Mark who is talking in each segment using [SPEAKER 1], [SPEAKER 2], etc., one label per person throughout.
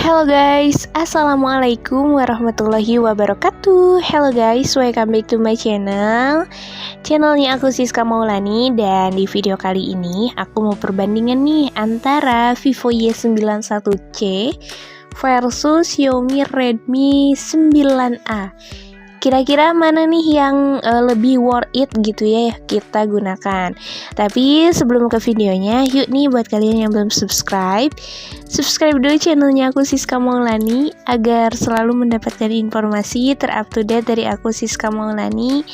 [SPEAKER 1] Hello guys, Assalamualaikum warahmatullahi wabarakatuh. Hello guys, welcome back to my channelnya aku Siska Maulani. Dan di video kali ini aku mau perbandingan nih antara Vivo Y91C versus Xiaomi Redmi 9A. Kira-kira mana nih yang lebih worth it gitu ya kita gunakan. Tapi sebelum ke videonya, yuk nih buat kalian yang belum subscribe dulu channelnya aku Siska Maulani agar selalu mendapatkan informasi terupdate dari aku Siska Maulani.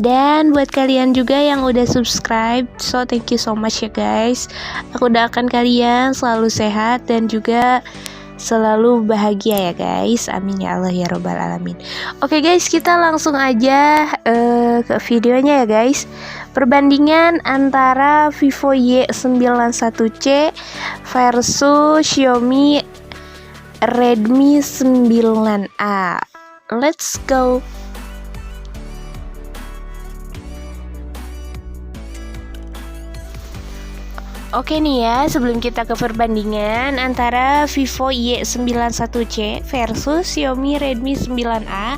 [SPEAKER 1] Dan buat kalian juga yang udah subscribe, so thank you so much ya guys. Aku doakan kalian selalu sehat dan juga selalu bahagia ya guys, amin ya Allah ya robbal alamin. Oke guys, kita langsung aja ke videonya ya guys. Perbandingan antara Vivo Y91C versus Xiaomi Redmi 9A. Let's go. Oke nih ya, sebelum kita ke perbandingan antara Vivo Y91C versus Xiaomi Redmi 9A,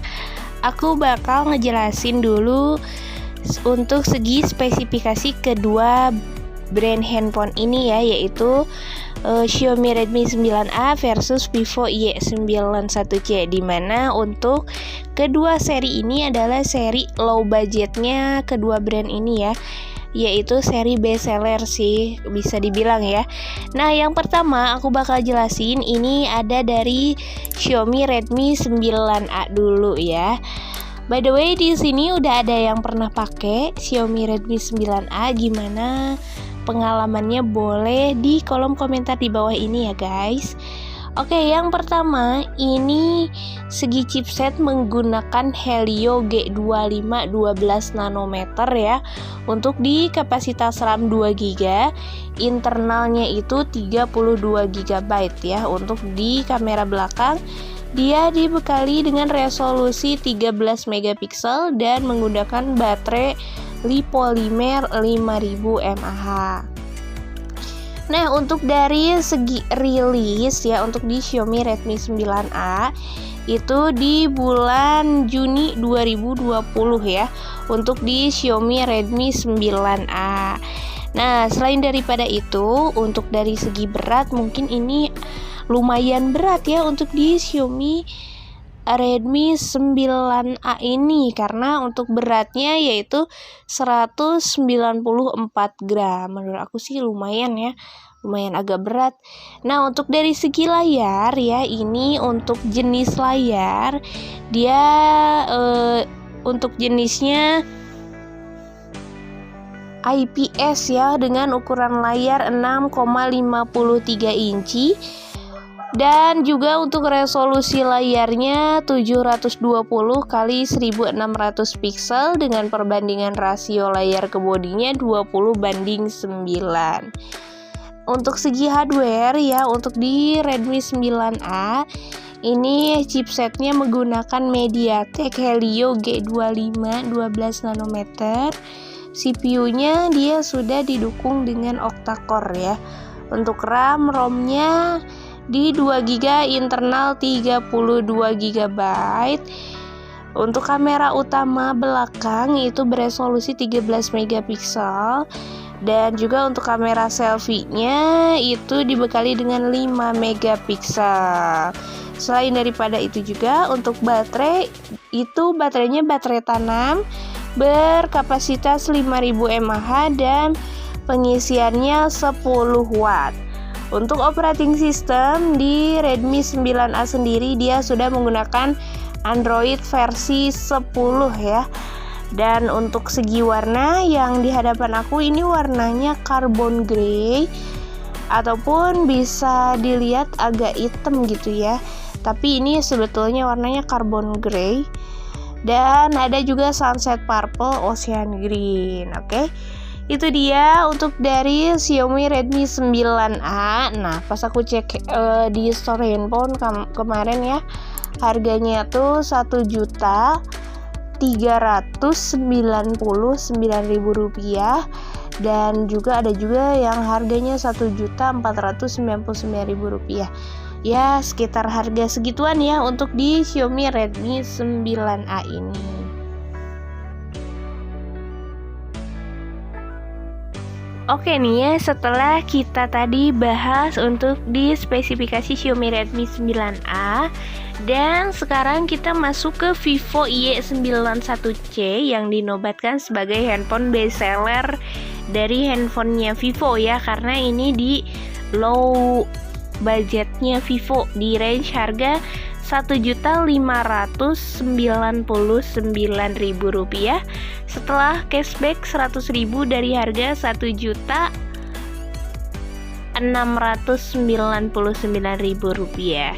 [SPEAKER 1] aku bakal ngejelasin dulu untuk segi spesifikasi kedua brand handphone ini ya, yaitu Xiaomi Redmi 9A versus Vivo Y91C, dimana untuk kedua seri ini adalah seri low budgetnya kedua brand ini ya, yaitu seri best seller sih bisa dibilang ya. Nah, yang pertama aku bakal jelasin ini ada dari Xiaomi Redmi 9A dulu ya. By the way, di sini udah ada yang pernah pakai Xiaomi Redmi 9A, gimana pengalamannya boleh di kolom komentar di bawah ini ya guys. Oke, yang pertama ini segi chipset menggunakan Helio G25 12 nanometer ya. Untuk di kapasitas RAM 2GB, internalnya itu 32GB ya. Untuk di kamera belakang dia dibekali dengan resolusi 13 megapiksel dan menggunakan baterai lipolimer 5000 mAh. Nah, untuk dari segi rilis ya, untuk di Xiaomi Redmi 9A itu di bulan Juni 2020 ya, untuk di Xiaomi Redmi 9A. Nah, selain daripada itu, untuk dari segi berat mungkin ini lumayan berat ya untuk di Xiaomi Redmi 9A ini, karena untuk beratnya yaitu 194 gram. Menurut aku sih lumayan ya, lumayan agak berat. Nah, untuk dari segi layar ya, ini untuk jenis layar dia untuk jenisnya IPS ya, dengan ukuran layar 6,53 inci. Dan juga untuk resolusi layarnya 720 x 1600 pixel dengan perbandingan rasio layar ke bodinya 20:9. Untuk segi hardware ya, untuk di Redmi 9A ini chipsetnya menggunakan MediaTek Helio G25 12 nanometer. CPU-nya dia sudah didukung dengan octa-core ya. Untuk RAM-ROM-nya di 2GB, internal 32GB. Untuk kamera utama belakang itu beresolusi 13 megapiksel, dan juga untuk kamera selfie-nya itu dibekali dengan 5 megapiksel. Selain daripada itu juga untuk baterai itu baterainya baterai tanam berkapasitas 5000 mAh dan pengisiannya 10 watt. Untuk operating system di Redmi 9A sendiri dia sudah menggunakan Android versi 10 ya. Dan untuk segi warna yang di hadapan aku ini warnanya carbon grey, ataupun bisa dilihat agak hitam gitu ya. Tapi ini sebetulnya warnanya carbon grey. Dan ada juga sunset purple, ocean green. Oke. Itu dia untuk dari Xiaomi Redmi 9A. Nah, pas aku cek di store handphone kemarin ya, harganya tuh 1.399.000 rupiah. Dan juga ada juga yang harganya 1.499.000 rupiah. Ya sekitar harga segituan ya untuk di Xiaomi Redmi 9A ini. Oke nih ya, setelah kita tadi bahas untuk di spesifikasi Xiaomi Redmi 9A, dan sekarang kita masuk ke Vivo Y91C yang dinobatkan sebagai handphone best seller dari handphonenya Vivo ya, karena ini di low budgetnya Vivo di range harga Rp1.599.000 setelah cashback 100.000 dari harga Rp1.699.000.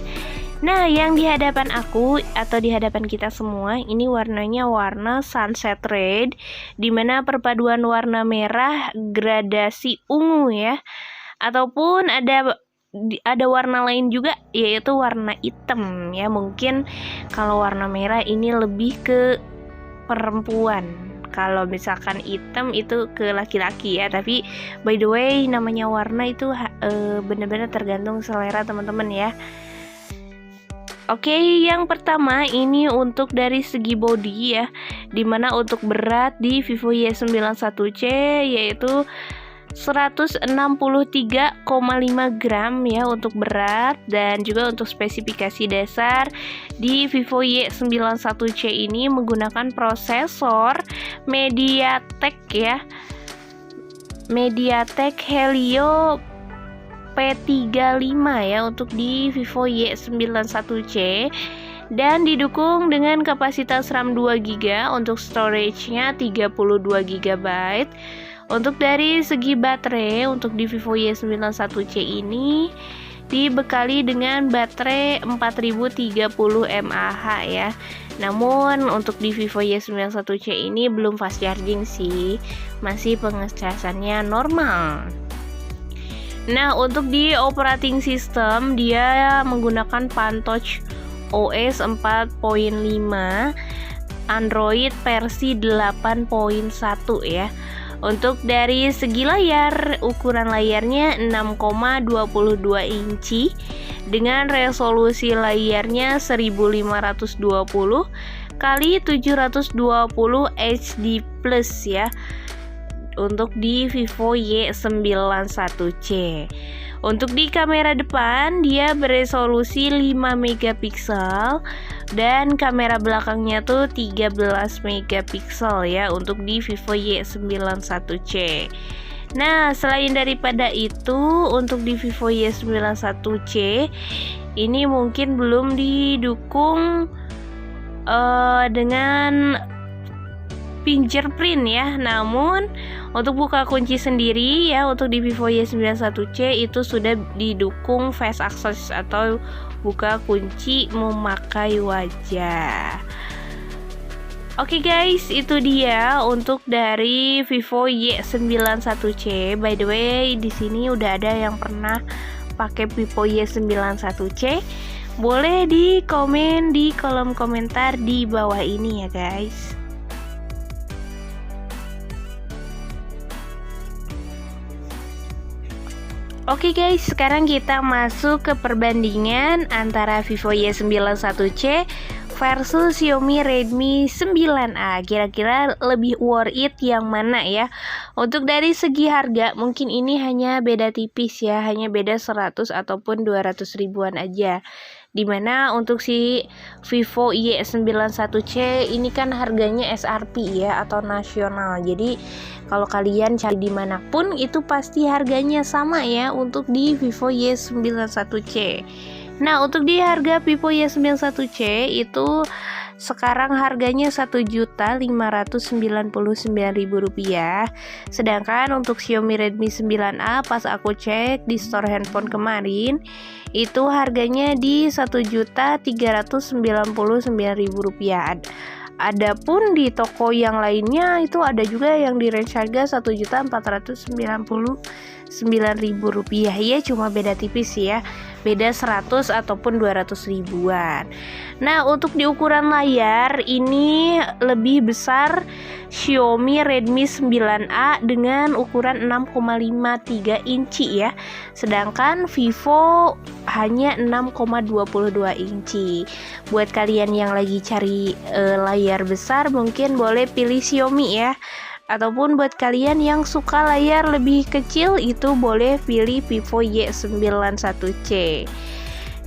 [SPEAKER 1] Nah, yang di hadapan aku atau di hadapan kita semua ini warnanya warna sunset red, dimana perpaduan warna merah gradasi ungu ya, ataupun ada warna lain juga yaitu warna hitam ya. Mungkin kalau warna merah ini lebih ke perempuan, kalau misalkan hitam itu ke laki-laki ya. Tapi by the way namanya warna itu benar-benar tergantung selera teman-teman ya. Oke, yang pertama ini untuk dari segi body ya, dimana untuk berat di Vivo Y91C yaitu 163,5 gram ya untuk berat, dan juga untuk spesifikasi dasar di Vivo Y91C ini menggunakan prosesor MediaTek ya, MediaTek Helio P35 ya untuk di Vivo Y91C, dan didukung dengan kapasitas RAM 2GB, untuk storage-nya 32GB. Untuk dari segi baterai untuk di Vivo Y91C ini dibekali dengan baterai 4030 mAh ya. Namun untuk di Vivo Y91C ini belum fast charging sih, masih pengecasannya normal. Nah, untuk di operating system dia menggunakan Pantouch OS 4.5, Android versi 8.1 ya. Untuk dari segi layar, ukuran layarnya 6,22 inci dengan resolusi layarnya 1520 kali 720 HD plus ya untuk di Vivo Y91C. Untuk di kamera depan dia beresolusi 5 megapiksel dan kamera belakangnya tuh 13 megapiksel ya untuk di Vivo Y91C. Nah, selain daripada itu untuk di Vivo Y91C ini mungkin belum didukung dengan fingerprint ya. Namun untuk buka kunci sendiri ya untuk di Vivo Y91C itu sudah didukung face access atau buka kunci memakai wajah. Oke guys, itu dia untuk dari Vivo Y91C. By the way, di sini udah ada yang pernah pakai Vivo Y91C. Boleh di komen di kolom komentar di bawah ini ya guys. Oke guys, sekarang kita masuk ke perbandingan antara Vivo Y91C versus Xiaomi Redmi 9A. Kira-kira lebih worth it yang mana ya? Untuk dari segi harga mungkin ini hanya beda tipis ya, hanya beda 100 ataupun 200 ribuan aja. Dimana untuk si Vivo Y91C ini kan harganya SRP ya atau nasional. Jadi kalau kalian cari dimanapun itu pasti harganya sama ya untuk di Vivo Y91C. Nah, untuk di harga Vivo Y91C itu sekarang harganya Rp1.599.000. Sedangkan untuk Xiaomi Redmi 9A pas aku cek di store handphone kemarin itu harganya di Rp1.399.000. Adapun di toko yang lainnya itu ada juga yang di range harga Rp1.499.000 ya, cuma beda tipis ya, beda 100 ataupun 200 ribuan. Nah, untuk di ukuran layar ini lebih besar Xiaomi Redmi 9A dengan ukuran 6,53 inci ya. Sedangkan Vivo hanya 6,22 inci. Buat kalian yang lagi cari layar besar mungkin boleh pilih Xiaomi ya. Ataupun buat kalian yang suka layar lebih kecil itu boleh pilih Vivo Y91C.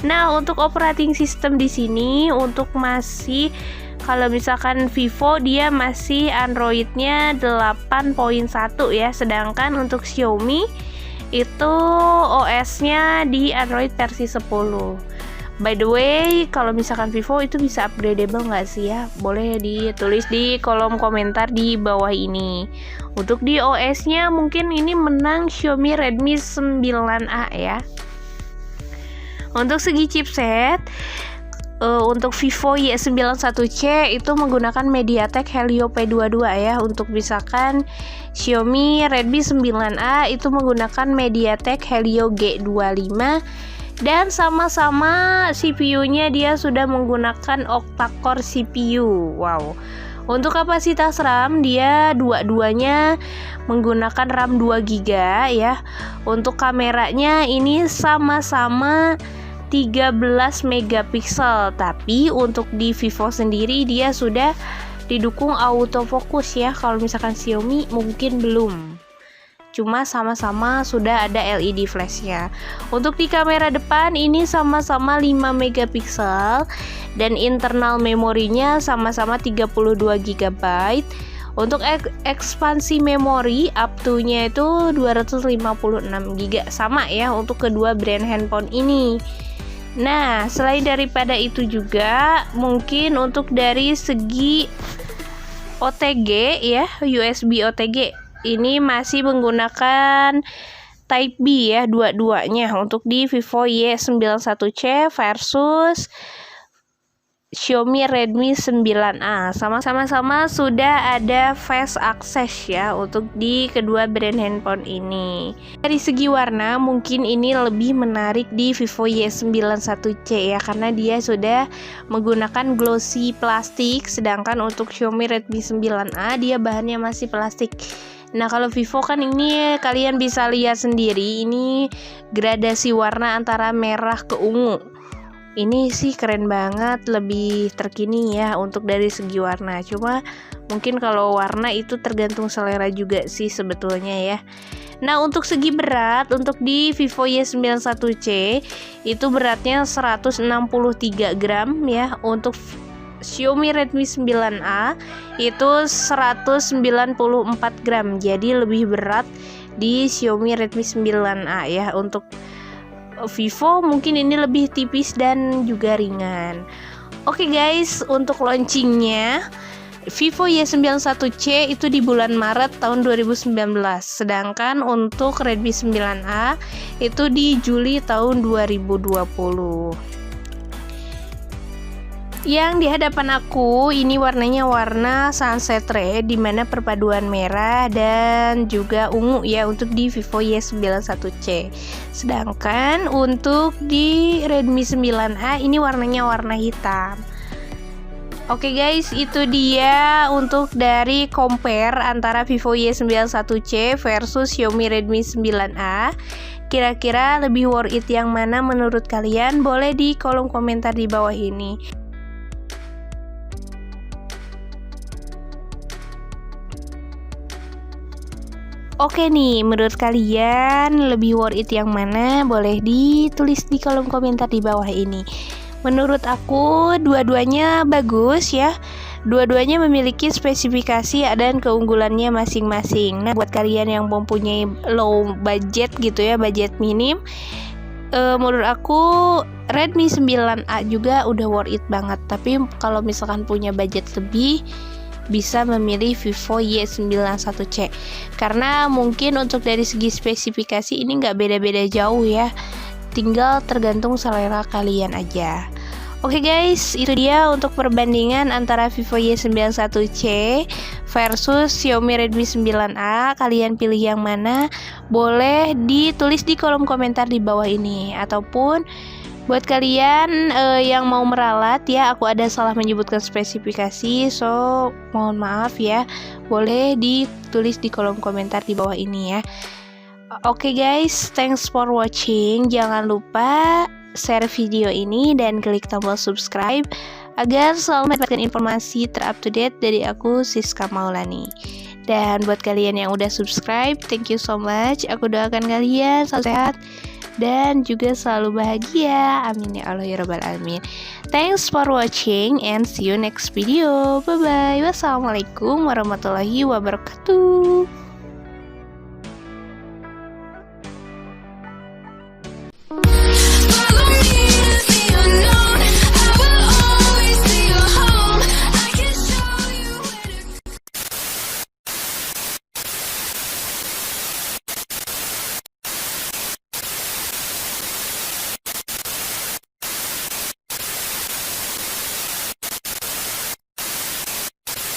[SPEAKER 1] Nah, untuk operating system di sini untuk masih kalau misalkan Vivo dia masih Android-nya 8.1 ya, sedangkan untuk Xiaomi itu OS-nya di Android versi 10. By the way, kalau misalkan Vivo itu bisa upgradable nggak sih ya? Boleh ditulis di kolom komentar di bawah ini. Untuk di OS-nya mungkin ini menang Xiaomi Redmi 9A ya. Untuk segi chipset, untuk Vivo Y91C itu menggunakan MediaTek Helio P22 ya. Untuk misalkan Xiaomi Redmi 9A itu menggunakan MediaTek Helio G25 dan sama-sama CPU-nya dia sudah menggunakan octa-core CPU. Wow. Untuk kapasitas RAM dia dua-duanya menggunakan RAM 2GB ya. Untuk kameranya ini sama-sama 13 megapiksel, tapi untuk di Vivo sendiri dia sudah didukung autofocus ya. Kalau misalkan Xiaomi mungkin belum. Cuma sama-sama sudah ada LED flashnya. Untuk di kamera depan ini sama-sama 5 megapiksel dan internal memorinya sama-sama 32 GB. Untuk ekspansi memori up to-nya itu 256 GB, sama ya untuk kedua brand handphone ini. Nah, selain daripada itu juga mungkin untuk dari segi OTG ya, USB OTG ini masih menggunakan Type B ya, dua-duanya untuk di Vivo Y91C versus Xiaomi Redmi 9A. Sama-sama sudah ada face access ya untuk di kedua brand handphone ini. Dari segi warna mungkin ini lebih menarik di Vivo Y91C ya, karena dia sudah menggunakan glossy plastik, sedangkan untuk Xiaomi Redmi 9A dia bahannya masih plastik. Nah, kalau Vivo kan ini kalian bisa lihat sendiri, ini gradasi warna antara merah ke ungu. Ini sih keren banget, lebih terkini ya untuk dari segi warna. Cuma mungkin kalau warna itu tergantung selera juga sih sebetulnya ya. Nah, untuk segi berat, untuk di Vivo Y91C itu beratnya 163 gram ya. Untuk Xiaomi Redmi 9A itu 194 gram. Jadi lebih berat di Xiaomi Redmi 9A ya. Untuk Vivo mungkin ini lebih tipis dan juga ringan. Oke guys, untuk launchingnya Vivo Y91C itu di bulan Maret tahun 2019. Sedangkan untuk Redmi 9A itu di Juli tahun 2020. Yang di hadapan aku ini warnanya warna sunset red, dimana perpaduan merah dan juga ungu ya untuk di Vivo Y91C. Sedangkan untuk di Redmi 9A ini warnanya warna hitam. Oke guys, itu dia untuk dari compare antara Vivo Y91C versus Xiaomi Redmi 9A. Kira-kira lebih worth it yang mana menurut kalian? Boleh di kolom komentar di bawah ini. Oke nih, menurut kalian lebih worth it yang mana? Boleh ditulis di kolom komentar di bawah ini. Menurut aku dua-duanya bagus ya. Dua-duanya memiliki spesifikasi dan keunggulannya masing-masing. Nah, buat kalian yang mempunyai low budget gitu ya, budget minim, menurut aku Redmi 9A juga udah worth it banget. Tapi kalau misalkan punya budget lebih, bisa memilih Vivo Y91C karena mungkin untuk dari segi spesifikasi ini nggak beda-beda jauh ya, tinggal tergantung selera kalian aja. Oke guys, itu dia untuk perbandingan antara Vivo Y91C versus Xiaomi Redmi 9A. Kalian pilih yang mana? Boleh ditulis di kolom komentar di bawah ini. Ataupun buat kalian yang mau meralat ya, aku ada salah menyebutkan spesifikasi, so mohon maaf ya. boleh ditulis di kolom komentar di bawah ini ya. Oke guys, thanks for watching. Jangan lupa share video ini dan klik tombol subscribe agar selalu mendapatkan informasi terupdate dari aku, Siska Maulani. Dan buat kalian yang udah subscribe, thank you so much. Aku doakan kalian selalu sehat dan juga selalu bahagia. Amin ya Allah ya Rabbal Alamin. Thanks for watching and see you next video. Bye bye. Wassalamualaikum warahmatullahi wabarakatuh.